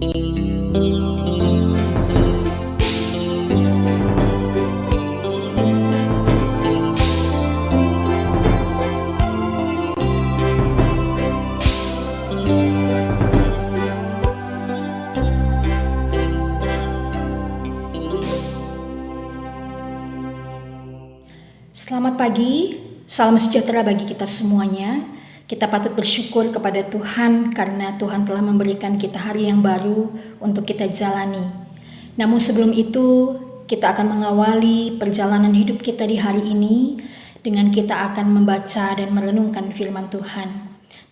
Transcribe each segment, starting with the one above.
Selamat pagi, salam sejahtera bagi kita semuanya. Kita patut bersyukur kepada Tuhan karena Tuhan telah memberikan kita hari yang baru untuk kita jalani. Namun sebelum itu, kita akan mengawali perjalanan hidup kita di hari ini dengan kita akan membaca dan merenungkan firman Tuhan.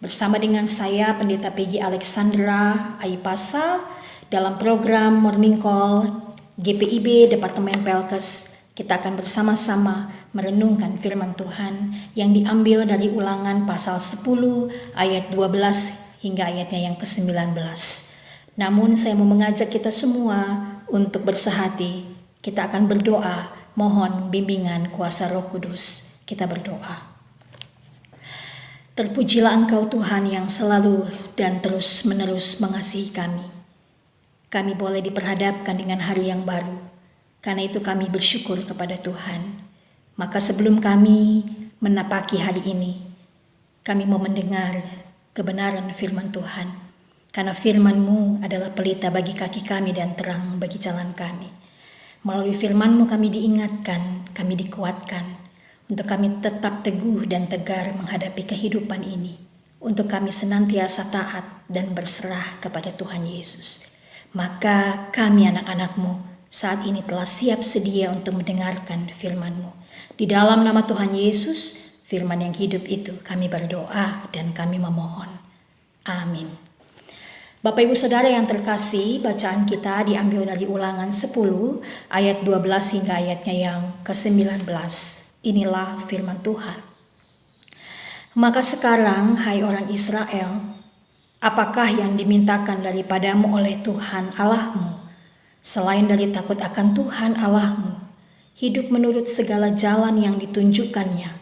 Bersama dengan saya, Pendeta Peggy Alexandra Aipasa, dalam program Morning Call GPIB Departemen Pelkes. Kita akan bersama-sama merenungkan firman Tuhan yang diambil dari Ulangan pasal 10 ayat 12 hingga ayatnya yang ke-19. Namun saya mau mengajak kita semua untuk bersehati. Kita akan berdoa, mohon bimbingan kuasa Roh Kudus. Kita berdoa. Terpujilah Engkau Tuhan yang selalu dan terus-menerus mengasihi kami. Kami boleh diperhadapkan dengan hari yang baru. Karena itu kami bersyukur kepada Tuhan. Maka sebelum kami menapaki hari ini, kami mau mendengar kebenaran firman Tuhan. Karena firman-Mu adalah pelita bagi kaki kami dan terang bagi jalan kami. Melalui firman-Mu kami diingatkan, kami dikuatkan. Untuk kami tetap teguh dan tegar menghadapi kehidupan ini. Untuk kami senantiasa taat dan berserah kepada Tuhan Yesus. Maka kami anak-anak-Mu saat ini telah siap sedia untuk mendengarkan firman-Mu. Di dalam nama Tuhan Yesus, firman yang hidup itu kami berdoa dan kami memohon. Amin. Bapak Ibu Saudara yang terkasih, bacaan kita diambil dari Ulangan 10 ayat 12 hingga ayatnya yang ke-19. Inilah firman Tuhan. Maka sekarang, hai orang Israel, apakah yang dimintakan daripadamu oleh Tuhan Allahmu? Selain dari takut akan Tuhan Allahmu, hidup menurut segala jalan yang ditunjukkannya,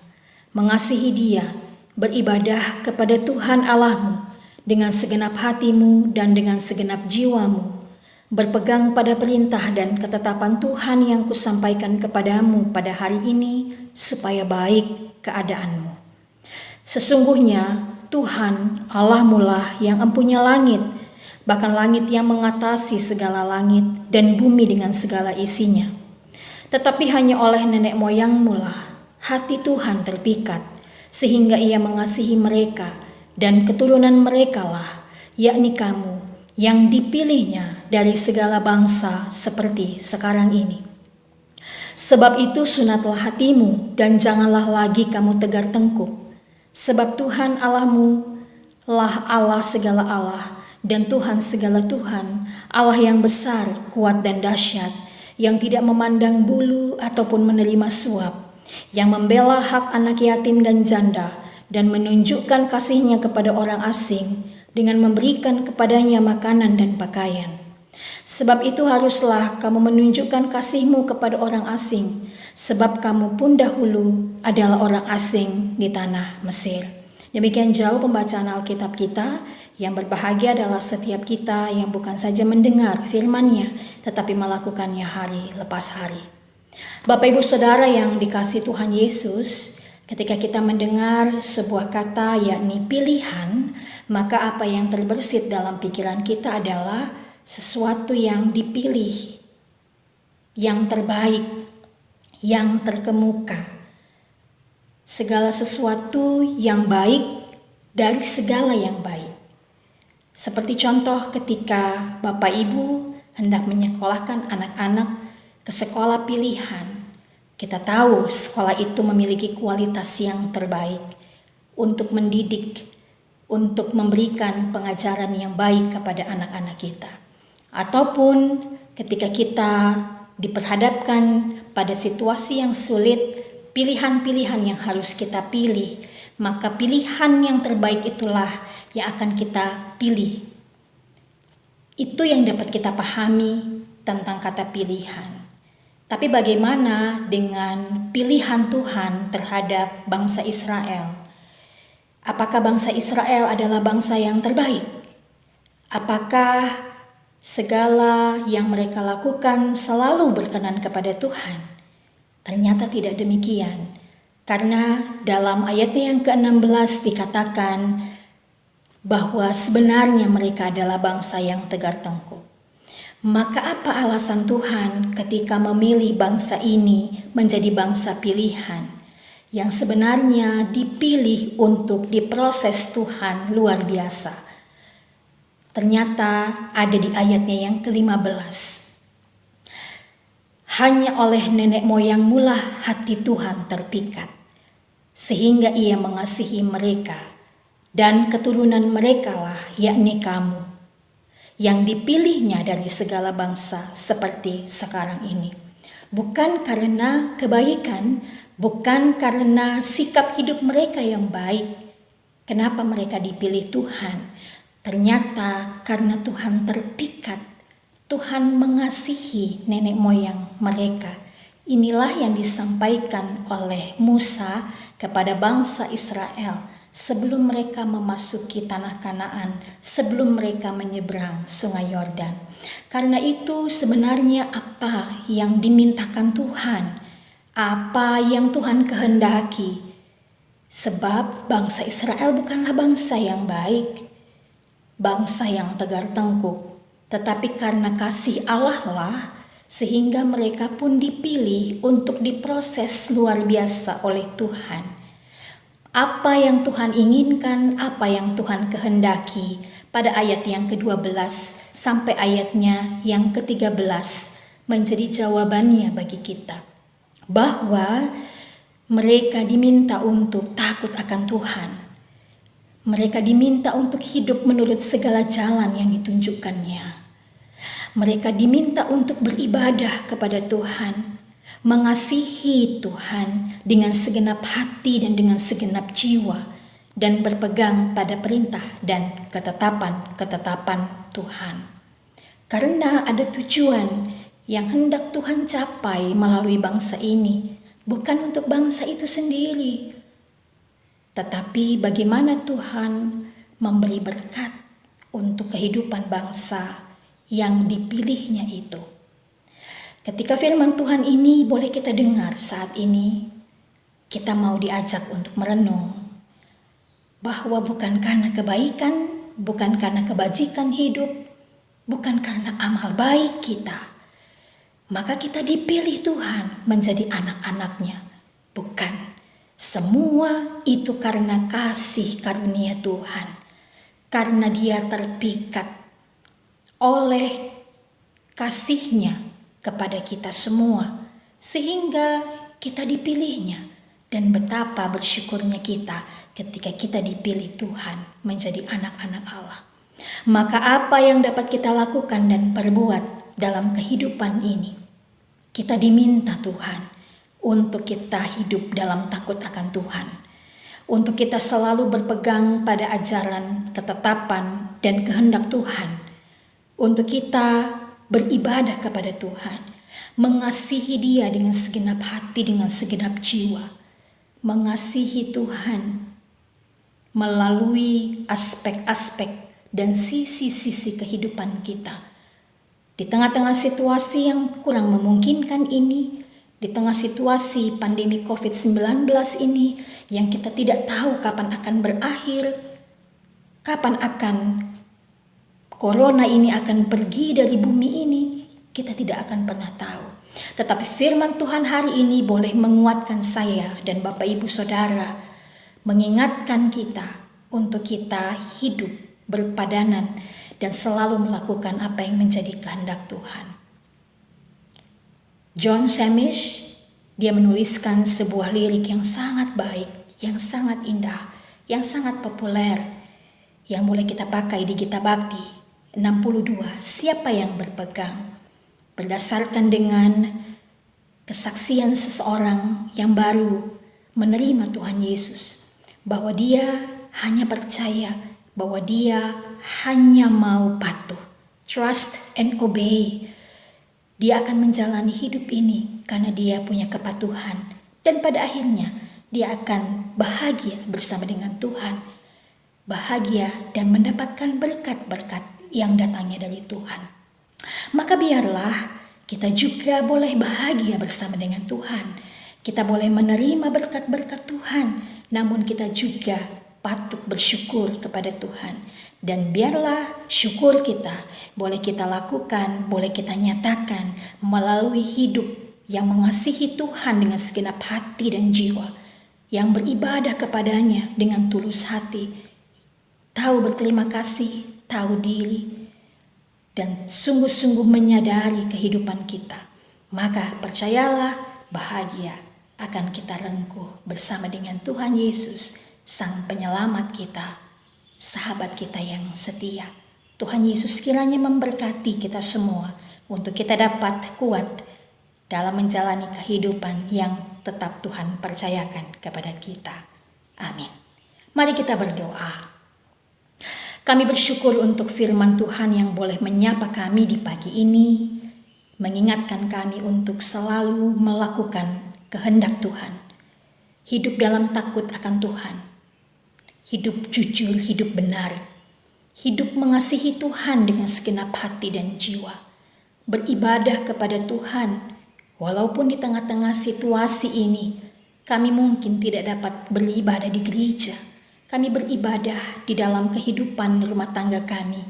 mengasihi Dia, beribadah kepada Tuhan Allahmu dengan segenap hatimu dan dengan segenap jiwamu, berpegang pada perintah dan ketetapan Tuhan yang kusampaikan kepadamu pada hari ini, supaya baik keadaanmu. Sesungguhnya Tuhan Allahmu lah yang empunya langit, bahkan langit yang mengatasi segala langit dan bumi dengan segala isinya. Tetapi hanya oleh nenek moyangmu lah hati Tuhan terpikat, sehingga Ia mengasihi mereka dan keturunan mereka lah, yakni kamu yang dipilihnya dari segala bangsa seperti sekarang ini. Sebab itu sunatlah hatimu dan janganlah lagi kamu tegar tengkuk. Sebab Tuhan Allahmu lah Allah segala Allah, dan Tuhan segala Tuhan, Allah yang besar, kuat dan dahsyat, yang tidak memandang bulu ataupun menerima suap, yang membela hak anak yatim dan janda, dan menunjukkan kasih-Nya kepada orang asing, dengan memberikan kepadanya makanan dan pakaian. Sebab itu haruslah kamu menunjukkan kasih-Mu kepada orang asing, sebab kamu pun dahulu adalah orang asing di tanah Mesir. Demikian jauh pembacaan Alkitab kita. Yang berbahagia adalah setiap kita yang bukan saja mendengar firman-Nya, tetapi melakukannya hari lepas hari. Bapak Ibu Saudara yang dikasihi Tuhan Yesus, ketika kita mendengar sebuah kata yakni pilihan, maka apa yang terbersit dalam pikiran kita adalah sesuatu yang dipilih, yang terbaik, yang terkemuka. Segala sesuatu yang baik dari segala yang baik. Seperti contoh ketika Bapak Ibu hendak menyekolahkan anak-anak ke sekolah pilihan. Kita tahu sekolah itu memiliki kualitas yang terbaik untuk mendidik, untuk memberikan pengajaran yang baik kepada anak-anak kita. Ataupun ketika kita diperhadapkan pada situasi yang sulit, pilihan-pilihan yang harus kita pilih, maka pilihan yang terbaik itulah yang akan kita pilih. Itu yang dapat kita pahami tentang kata pilihan. Tapi bagaimana dengan pilihan Tuhan terhadap bangsa Israel? Apakah bangsa Israel adalah bangsa yang terbaik? Apakah segala yang mereka lakukan selalu berkenan kepada Tuhan. Ternyata tidak demikian, karena dalam ayatnya yang ke-16 dikatakan bahwa sebenarnya mereka adalah bangsa yang tegar tengkuk. Maka apa alasan Tuhan ketika memilih bangsa ini menjadi bangsa pilihan yang sebenarnya dipilih untuk diproses Tuhan luar biasa? Ternyata ada di ayatnya yang ke-15. Hanya oleh nenek moyangmulah hati Tuhan terpikat, sehingga ia mengasihi mereka, dan keturunan merekalah, yakni kamu, yang dipilihnya dari segala bangsa seperti sekarang ini. Bukan karena kebaikan, bukan karena sikap hidup mereka yang baik. Kenapa mereka dipilih Tuhan? Ternyata karena Tuhan terpikat. Tuhan mengasihi nenek moyang mereka. Inilah yang disampaikan oleh Musa kepada bangsa Israel sebelum mereka memasuki tanah Kanaan, sebelum mereka menyeberang sungai Yordan. Karena itu sebenarnya apa yang dimintakan Tuhan, apa yang Tuhan kehendaki. Sebab bangsa Israel bukanlah bangsa yang baik, bangsa yang tegar tengkuk. Tetapi karena kasih Allah lah, sehingga mereka pun dipilih untuk diproses luar biasa oleh Tuhan. Apa yang Tuhan inginkan, apa yang Tuhan kehendaki pada ayat yang ke-12 sampai ayatnya yang ke-13 menjadi jawabannya bagi kita. Bahwa mereka diminta untuk takut akan Tuhan. Mereka diminta untuk hidup menurut segala jalan yang ditunjukkannya. Mereka diminta untuk beribadah kepada Tuhan, mengasihi Tuhan dengan segenap hati dan dengan segenap jiwa, dan berpegang pada perintah dan ketetapan-ketetapan Tuhan. Karena ada tujuan yang hendak Tuhan capai melalui bangsa ini, bukan untuk bangsa itu sendiri, tetapi bagaimana Tuhan memberi berkat untuk kehidupan bangsa yang dipilihnya itu. Ketika firman Tuhan ini boleh kita dengar saat ini, kita mau diajak untuk merenung bahwa bukan karena kebaikan, bukan karena kebajikan hidup, bukan karena amal baik kita, maka kita dipilih Tuhan menjadi anak-anaknya. Bukan. Semua itu karena kasih karunia Tuhan, karena Dia terpikat oleh kasihnya kepada kita semua, sehingga kita dipilihnya. Dan betapa bersyukurnya kita ketika kita dipilih Tuhan menjadi anak-anak Allah. Maka apa yang dapat kita lakukan dan perbuat dalam kehidupan ini? Kita diminta Tuhan untuk kita hidup dalam takut akan Tuhan, untuk kita selalu berpegang pada ajaran, ketetapan, dan kehendak Tuhan, untuk kita beribadah kepada Tuhan, mengasihi Dia dengan segenap hati, dengan segenap jiwa, mengasihi Tuhan melalui aspek-aspek dan sisi-sisi kehidupan kita. Di tengah-tengah situasi yang kurang memungkinkan ini, di tengah situasi pandemi COVID-19 ini yang kita tidak tahu kapan akan berakhir, kapan akan Corona ini akan pergi dari bumi ini, kita tidak akan pernah tahu. Tetapi firman Tuhan hari ini boleh menguatkan saya dan Bapak Ibu Saudara, mengingatkan kita untuk kita hidup berpadanan dan selalu melakukan apa yang menjadi kehendak Tuhan. John Samish, dia menuliskan sebuah lirik yang sangat baik, yang sangat indah, yang sangat populer, yang boleh kita pakai di Gita Bakti 62, siapa yang berpegang, berdasarkan dengan kesaksian seseorang yang baru menerima Tuhan Yesus, bahwa dia hanya percaya, bahwa dia hanya mau patuh, trust and obey. Dia akan menjalani hidup ini karena dia punya kepatuhan, dan pada akhirnya dia akan bahagia bersama dengan Tuhan, bahagia dan mendapatkan berkat-berkat yang datangnya dari Tuhan. Maka biarlah kita juga boleh bahagia bersama dengan Tuhan. Kita boleh menerima berkat-berkat Tuhan, namun kita juga patut bersyukur kepada Tuhan. Dan biarlah syukur kita boleh kita lakukan, boleh kita nyatakan melalui hidup yang mengasihi Tuhan dengan segenap hati dan jiwa, yang beribadah kepadanya dengan tulus hati, tahu berterima kasih, tahu diri, dan sungguh-sungguh menyadari kehidupan kita. Maka percayalah, bahagia akan kita rengkuh bersama dengan Tuhan Yesus, Sang Penyelamat kita, sahabat kita yang setia. Tuhan Yesus kiranya memberkati kita semua untuk kita dapat kuat dalam menjalani kehidupan yang tetap Tuhan percayakan kepada kita. Amin. Mari kita berdoa. Kami bersyukur untuk firman Tuhan yang boleh menyapa kami di pagi ini, mengingatkan kami untuk selalu melakukan kehendak Tuhan, hidup dalam takut akan Tuhan, hidup jujur, hidup benar, hidup mengasihi Tuhan dengan segenap hati dan jiwa, beribadah kepada Tuhan, walaupun di tengah-tengah situasi ini kami mungkin tidak dapat beribadah di gereja. Kami beribadah di dalam kehidupan rumah tangga kami.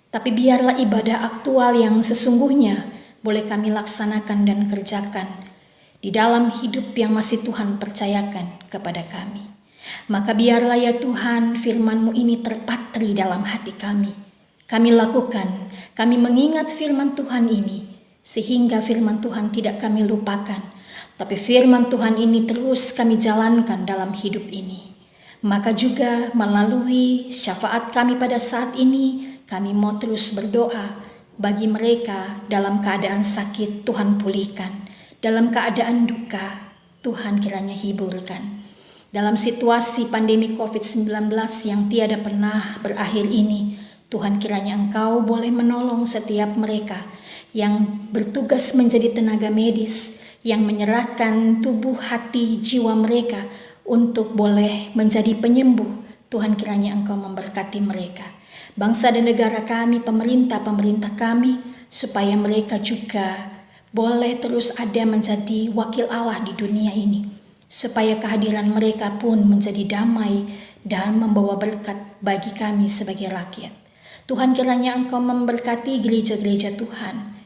Tapi biarlah ibadah aktual yang sesungguhnya boleh kami laksanakan dan kerjakan di dalam hidup yang masih Tuhan percayakan kepada kami. Maka biarlah ya Tuhan, firman-Mu ini terpatri dalam hati kami. Kami lakukan, kami mengingat firman Tuhan ini, sehingga firman Tuhan tidak kami lupakan. Tapi firman Tuhan ini terus kami jalankan dalam hidup ini. Maka juga melalui syafaat kami pada saat ini, kami mau terus berdoa bagi mereka dalam keadaan sakit, Tuhan pulihkan. Dalam keadaan duka, Tuhan kiranya hiburkan. Dalam situasi pandemi COVID-19 yang tiada pernah berakhir ini, Tuhan kiranya Engkau boleh menolong setiap mereka yang bertugas menjadi tenaga medis, yang menyerahkan tubuh, hati, jiwa mereka untuk boleh menjadi penyembuh. Tuhan kiranya Engkau memberkati mereka. Bangsa dan negara kami, pemerintah kami, supaya mereka juga boleh terus ada menjadi wakil Allah di dunia ini. Supaya kehadiran mereka pun menjadi damai dan membawa berkat bagi kami sebagai rakyat. Tuhan kiranya Engkau memberkati gereja-gereja Tuhan,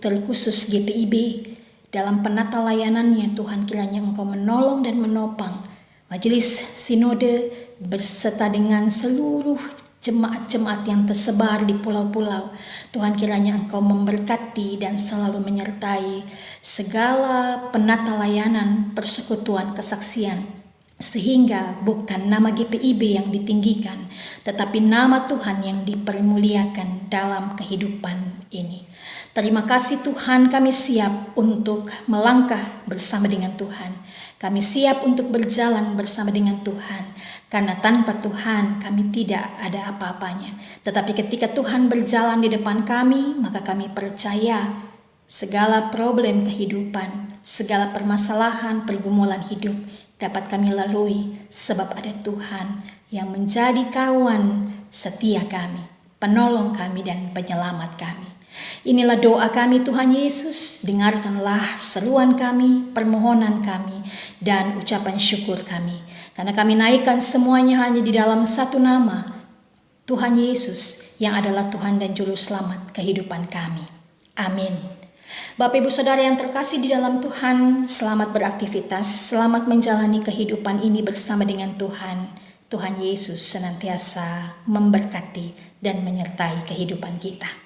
terkhusus GPIB, dalam penata layanannya. Tuhan kiranya Engkau menolong dan menopang Majelis Sinode berserta dengan seluruh jemaat-jemaat yang tersebar di pulau-pulau. Tuhan kiranya Engkau memberkati dan selalu menyertai segala penata layanan, persekutuan, kesaksian, sehingga bukan nama GPIB yang ditinggikan, tetapi nama Tuhan yang dipermuliakan dalam kehidupan ini. Terima kasih Tuhan, kami siap untuk melangkah bersama dengan Tuhan. Kami siap untuk berjalan bersama dengan Tuhan. Karena tanpa Tuhan kami tidak ada apa-apanya. Tetapi ketika Tuhan berjalan di depan kami, maka kami percaya segala problem kehidupan, segala permasalahan, pergumulan hidup dapat kami lalui sebab ada Tuhan yang menjadi kawan setia kami, penolong kami dan penyelamat kami. Inilah doa kami Tuhan Yesus, dengarkanlah seruan kami, permohonan kami, dan ucapan syukur kami. Karena kami naikkan semuanya hanya di dalam satu nama, Tuhan Yesus yang adalah Tuhan dan Juru Selamat kehidupan kami. Amin. Bapak Ibu Saudara yang terkasih di dalam Tuhan, selamat beraktivitas, selamat menjalani kehidupan ini bersama dengan Tuhan. Tuhan Yesus senantiasa memberkati dan menyertai kehidupan kita.